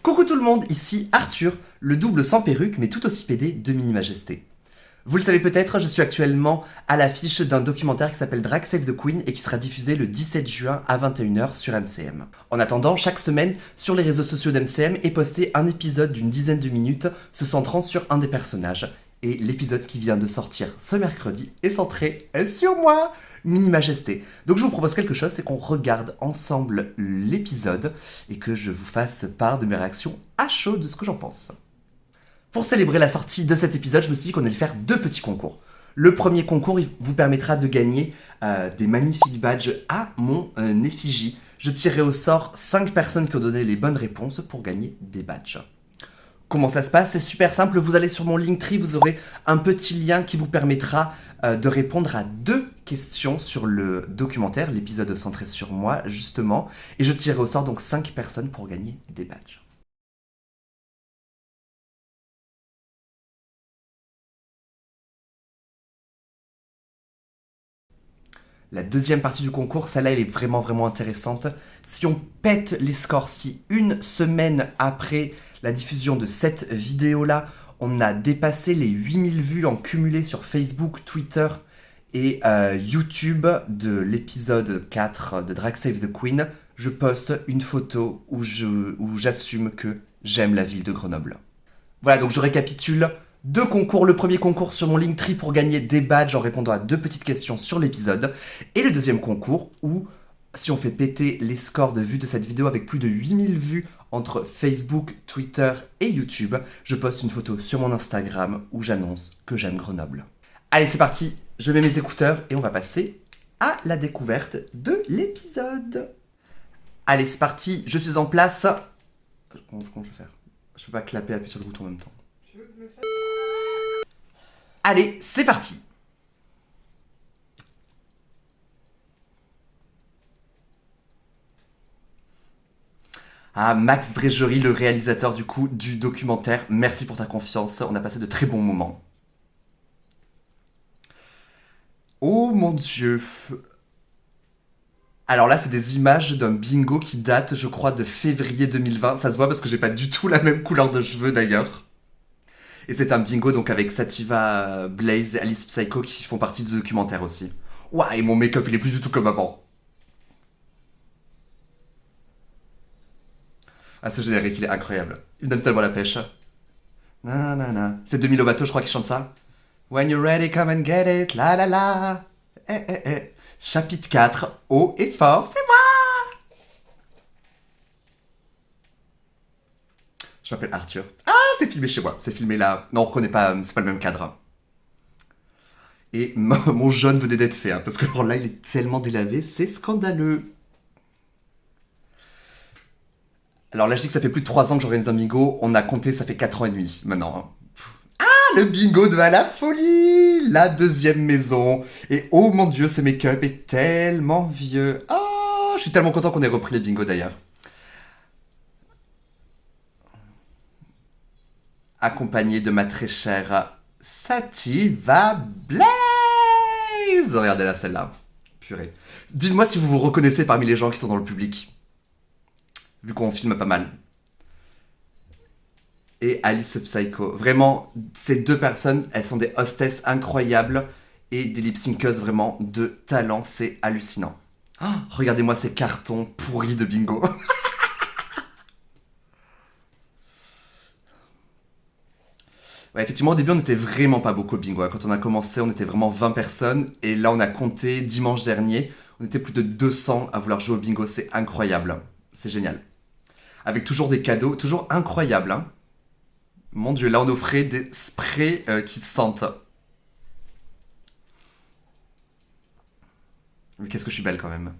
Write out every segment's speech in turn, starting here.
Coucou tout le monde, ici Arthur, le double sans perruque mais tout aussi pédé de Mini Majesté. Vous le savez peut-être, je suis actuellement à l'affiche d'un documentaire qui s'appelle Drag Save the Queen et qui sera diffusé le 17 juin à 21h sur MCM. En attendant, chaque semaine, sur les réseaux sociaux d'MCM est posté un épisode d'une dizaine de minutes se centrant sur un des personnages. Et l'épisode qui vient de sortir ce mercredi est centré sur moi, Mini Majesté. Donc je vous propose quelque chose, c'est qu'on regarde ensemble l'épisode et que je vous fasse part de mes réactions à chaud de ce que j'en pense. Pour célébrer la sortie de cet épisode, je me suis dit qu'on allait faire deux petits concours. Le premier concours il vous permettra de gagner des magnifiques badges à mon effigie. Je tirerai au sort 5 personnes qui ont donné les bonnes réponses pour gagner des badges. Comment ça se passe? C'est super simple, vous allez sur mon Linktree, vous aurez un petit lien qui vous permettra de répondre à 2 questions sur le documentaire, l'épisode centré sur moi justement, et je tirerai au sort donc 5 personnes pour gagner des badges. La deuxième partie du concours, celle-là, elle est vraiment intéressante. Si on pète les scores, si une semaine après la diffusion de cette vidéo-là, on a dépassé les 8000 vues en cumulé sur Facebook, Twitter et YouTube de l'épisode 4 de Drag Save the Queen, je poste une photo où j'assume que j'aime la ville de Grenoble. Voilà, donc je récapitule. 2 concours, le premier concours sur mon Linktree pour gagner des badges en répondant à 2 petites questions sur l'épisode, et le deuxième concours où, si on fait péter les scores de vues de cette vidéo avec plus de 8000 vues entre Facebook, Twitter et YouTube, je poste une photo sur mon Instagram où j'annonce que j'aime Grenoble. Allez, c'est parti, je mets mes écouteurs et on va passer à la découverte de l'épisode. Allez, c'est parti, je suis en place. Comment je vais faire? Je peux pas clapper, appuyer sur le bouton en même temps. Allez, c'est parti. Ah, Max Brégerie, le réalisateur du documentaire, merci pour ta confiance, on a passé de très bons moments. Oh mon dieu. Alors là, c'est des images d'un bingo qui date, je crois, de février 2020. Ça se voit parce que j'ai pas du tout la même couleur de cheveux d'ailleurs. Et c'est un bingo donc avec Sativa Blaze et Alice Psycho qui font partie du documentaire aussi. Ouah, et mon make-up il est plus du tout comme avant. Ah, ce générique il est incroyable. Il donne tellement la pêche. Nanana. C'est Demi Lovato, je crois, qui chante ça. When you're ready, come and get it, la la la. Eh eh eh. Chapitre 4, haut et fort, c'est moi. Je m'appelle Arthur. Ah, c'est filmé chez moi. C'est filmé là. Non, on reconnaît pas, c'est pas le même cadre. Et mon jaune venait d'être fait, hein, parce que alors là, il est tellement délavé, c'est scandaleux. Alors là, je dis que ça fait plus de 3 ans que j'organise un bingo. On a compté, ça fait 4 ans et demi maintenant. Hein. Ah, le bingo de à la folie, la deuxième maison. Et oh mon dieu, ce make-up est tellement vieux. Oh, je suis tellement content qu'on ait repris les bingos d'ailleurs. Accompagné de ma très chère Sativa Blaze. Regardez là, celle-là. Purée. Dites-moi si vous vous reconnaissez parmi les gens qui sont dans le public. Vu qu'on filme pas mal. Et Alice Psycho. Vraiment, ces 2 personnes, elles sont des hostesses incroyables et des lip-synkeuses vraiment de talent, c'est hallucinant. Oh, regardez-moi ces cartons pourris de bingo. Ouais, effectivement, au début, on n'était vraiment pas beaucoup au bingo. Hein. Quand on a commencé, on était vraiment 20 personnes. Et là, on a compté dimanche dernier. On était plus de 200 à vouloir jouer au bingo. C'est incroyable. C'est génial. Avec toujours des cadeaux, toujours incroyables. Hein. Mon dieu, là, on offrait des sprays qui sentent. Mais qu'est-ce que je suis belle quand même.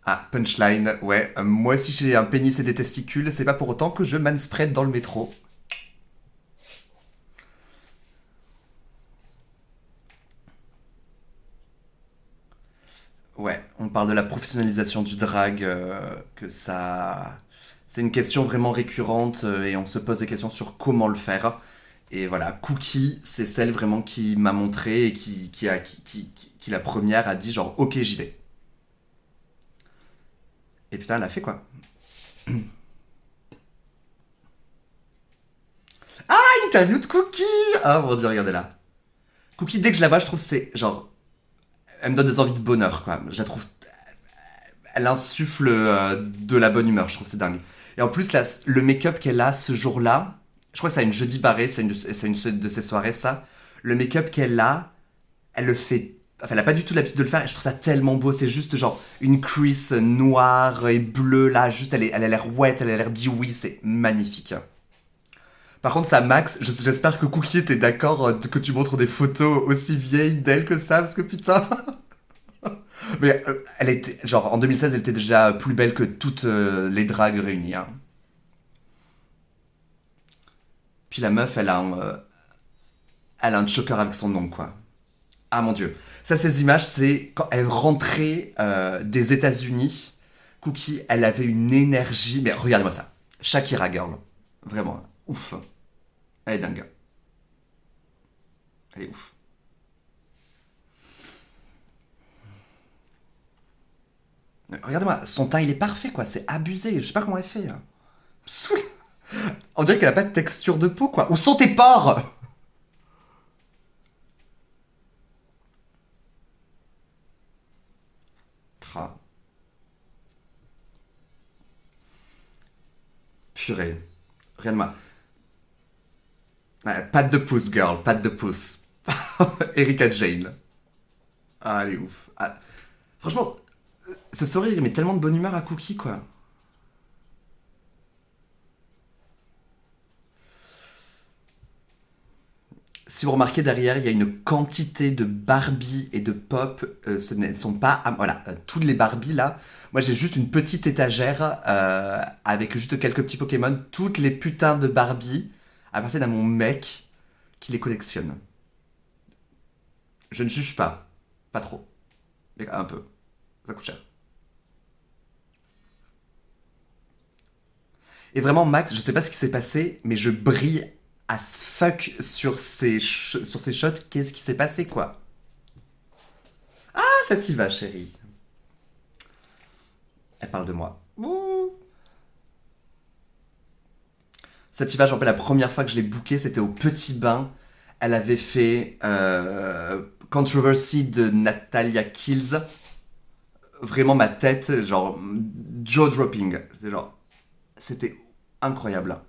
Ah, punchline, ouais. Moi aussi, j'ai un pénis et des testicules. C'est pas pour autant que je manspread dans le métro. Ouais, on parle de la professionnalisation du drag, que ça... C'est une question vraiment récurrente et on se pose des questions sur comment le faire. Et voilà, Cookie, c'est celle vraiment qui m'a montré et qui la première a dit genre ok j'y vais. Et putain elle a fait quoi. l'interview de Cookie. Ah mon dieu, regardez là. Cookie, dès que je la vois, je trouve que c'est genre... Elle me donne des envies de bonheur, quoi. Je la trouve... Elle insuffle de la bonne humeur, je trouve que c'est dingue. Et en plus, là, le make-up qu'elle a ce jour-là, je crois que c'est une jeudi barré, c'est une de ses soirées, ça. Le make-up qu'elle a, elle le fait... Enfin, elle a pas du tout l'habitude de le faire, et je trouve ça tellement beau. C'est juste genre une crease noire et bleue, là, juste elle a l'air wet, elle a l'air dit oui, c'est magnifique. Par contre, ça, Max, j'espère que Cookie était d'accord que tu montres des photos aussi vieilles d'elle que ça, parce que putain... Mais elle était, genre, en 2016, elle était déjà plus belle que toutes les dragues réunies, hein. Puis la meuf, elle a un choker avec son nom, quoi. Ah mon dieu. Ça, ces images, c'est quand elle rentrait des États-Unis. Cookie, elle avait une énergie. Mais regardez-moi ça. Shakira Girl. Vraiment. Ouf. Elle est dingue. Elle est ouf. Mais regardez-moi, son teint, il est parfait, quoi. C'est abusé. Je sais pas comment elle fait, hein. Saoul. On dirait qu'elle a pas de texture de peau, quoi. Où sont tes pores? Ah, purée. Regarde-moi. Ouais, patte de pouce, girl. Patte de pouce. Erika Jane. Ah, elle est ouf. Ah, franchement, ce sourire, il met tellement de bonne humeur à Cookie, quoi. Si vous remarquez derrière, il y a une quantité de Barbie et de pop. Ce ne sont pas... voilà, toutes les Barbie là. Moi j'ai juste une petite étagère avec juste quelques petits Pokémon. Toutes les putains de Barbie appartiennent à mon mec qui les collectionne. Je ne juge pas. Pas trop. Mais un peu. Ça coûte cher. Et vraiment, Max, je sais pas ce qui s'est passé, mais je brille as fuck sur sur ces shots. Qu'est-ce qui s'est passé, quoi? Ah, ça t'y va, chérie. Elle parle de moi. Ouh. Ça t'y va, je me rappelle la première fois que je l'ai booké, c'était au Petit Bain. Elle avait fait Controversy de Natalia Kills. Vraiment ma tête, genre jaw dropping. C'est genre, c'était incroyable.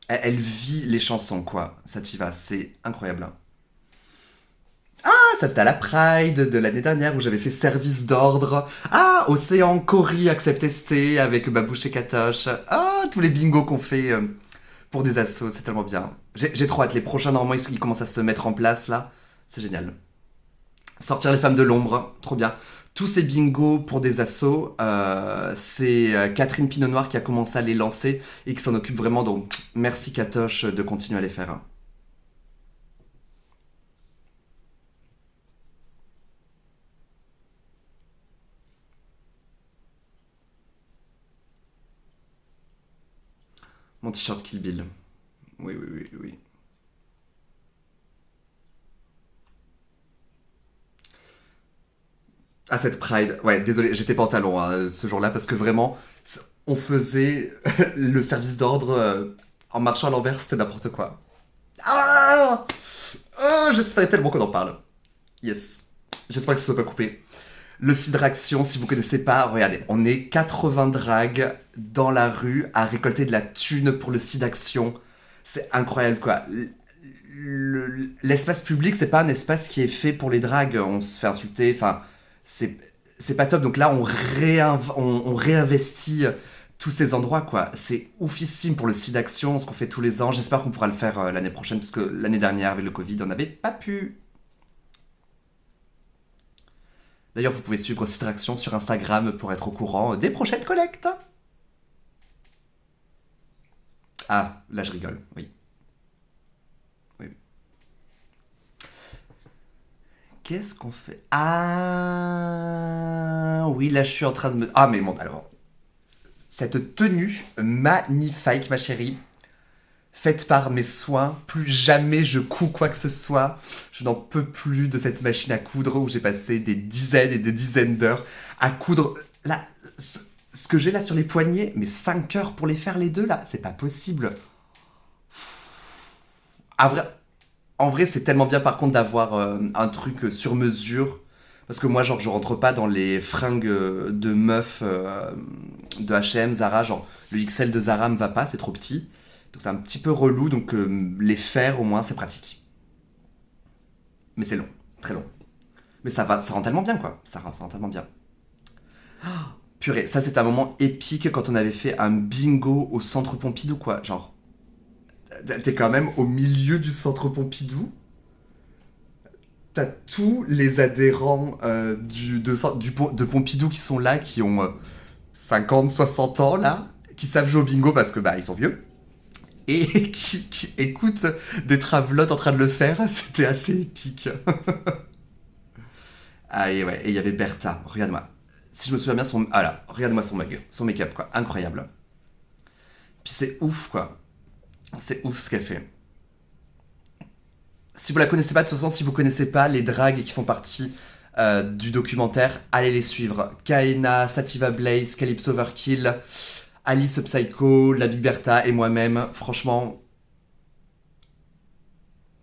Elle vit les chansons, quoi. Ça t'y va, c'est incroyable. Ah, ça c'était à la Pride de l'année dernière où j'avais fait service d'ordre. Ah, Océan, Cory, Accept ST avec Babouche et Katoche. Ah, tous les bingos qu'on fait pour des assos, c'est tellement bien. J'ai trop hâte. Les prochains, normalement, ils commencent à se mettre en place là. C'est génial. Sortir les femmes de l'ombre, trop bien. Tous ces bingos pour des assos, c'est Catherine Pinot Noir qui a commencé à les lancer et qui s'en occupe vraiment. Donc, merci Katoche de continuer à les faire, hein. Mon t-shirt Kill Bill. Oui, oui, oui, oui. Ah, cette Pride. Ouais, désolé, j'étais pantalon hein, ce jour-là parce que vraiment, on faisait le service d'ordre en marchant à l'envers, c'était n'importe quoi. Ah, ah, j'espérais tellement qu'on en parle. Yes. J'espère que ce soit pas coupé. Le Cidraction, si vous connaissez pas, regardez, on est 80 dragues dans la rue à récolter de la thune pour le Cidaction. C'est incroyable quoi. L'espace public, c'est pas un espace qui est fait pour les dragues. On se fait insulter, enfin, c'est c'est pas top. Donc là, on réinvestit tous ces endroits quoi. C'est oufissime pour le Cidaction, ce qu'on fait tous les ans. J'espère qu'on pourra le faire l'année prochaine, parce que l'année dernière, avec le Covid, on n'avait pas pu. D'ailleurs, vous pouvez suivre Citraction sur Instagram pour être au courant des prochaines collectes. Ah, là je rigole, oui. Oui. Qu'est-ce qu'on fait? Ah, oui, là je suis en train de me... Ah, mais bon, alors, cette tenue magnifique, ma chérie, faite par mes soins, plus jamais je couds quoi que ce soit. Je n'en peux plus de cette machine à coudre où j'ai passé des dizaines et des dizaines d'heures à coudre. Là, ce que j'ai là sur les poignets, mais 5 heures pour les faire les deux là, c'est pas possible. à vrai- En vrai, c'est tellement bien par contre d'avoir un truc sur mesure. Parce que moi, genre, je rentre pas dans les fringues de meuf de H&M, Zara. Genre, le XL de Zara me va pas, c'est trop petit. Donc c'est un petit peu relou. Donc les faire, au moins, c'est pratique. Mais c'est long, très long. Mais ça va, ça rend tellement bien, quoi. Ça rend tellement bien. Purée, ça c'est un moment épique quand on avait fait un bingo au centre Pompidou, quoi. Genre, t'es quand même au milieu du centre Pompidou. T'as tous les adhérents de Pompidou qui sont là, qui ont 50, 60 ans, là, qui savent jouer au bingo parce que, bah, ils sont vieux. Et qui écoutent des travelotes en train de le faire. C'était assez épique. Ah, et ouais, et il y avait Bertha, regarde-moi. Si je me souviens bien, son. Ah là, regarde-moi son mug, son make-up, quoi. Incroyable. Puis c'est ouf, quoi. C'est ouf ce qu'elle fait. Si vous la connaissez pas, de toute façon, si vous connaissez pas les dragues qui font partie du documentaire, allez les suivre. Kaena, Sativa Blaze, Calypso Overkill, Alice Psycho, La Big Bertha et moi-même. Franchement,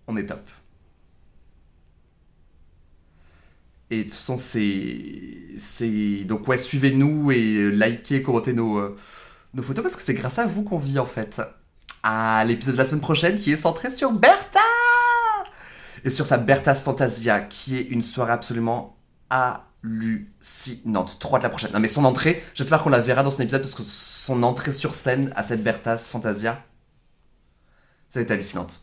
on est top. Et de toute façon, donc ouais, suivez-nous et likez, commentez nos photos parce que c'est grâce à vous qu'on vit en fait. À l'épisode de la semaine prochaine qui est centré sur Bertha et sur sa Bertha's Fantasia qui est une soirée absolument hallucinante. Trop hâte la prochaine. Non mais son entrée, j'espère qu'on la verra dans son épisode parce que son entrée sur scène à cette Bertha's Fantasia, ça va être hallucinante.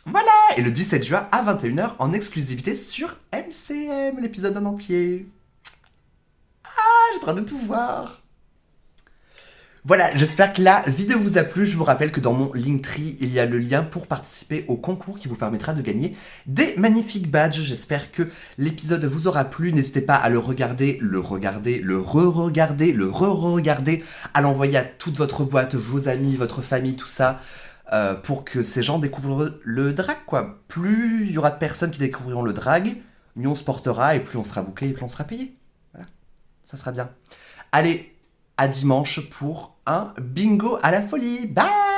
Voilà. Et le 17 juin à 21h en exclusivité sur MCM, l'épisode en entier. J'ai en train de tout voir. Voilà, j'espère que la vidéo vous a plu. Je vous rappelle que dans mon Linktree, il y a le lien pour participer au concours qui vous permettra de gagner des magnifiques badges. J'espère que l'épisode vous aura plu. N'hésitez pas à le regarder, le re-regarder, à l'envoyer à toute votre boîte, vos amis, votre famille, tout ça, pour que ces gens découvrent le drag, quoi. Plus il y aura de personnes qui découvriront le drag, mieux on se portera et plus on sera bouqué et plus on sera payé. Voilà, ça sera bien. Allez, à dimanche pour un bingo à la folie. Bye!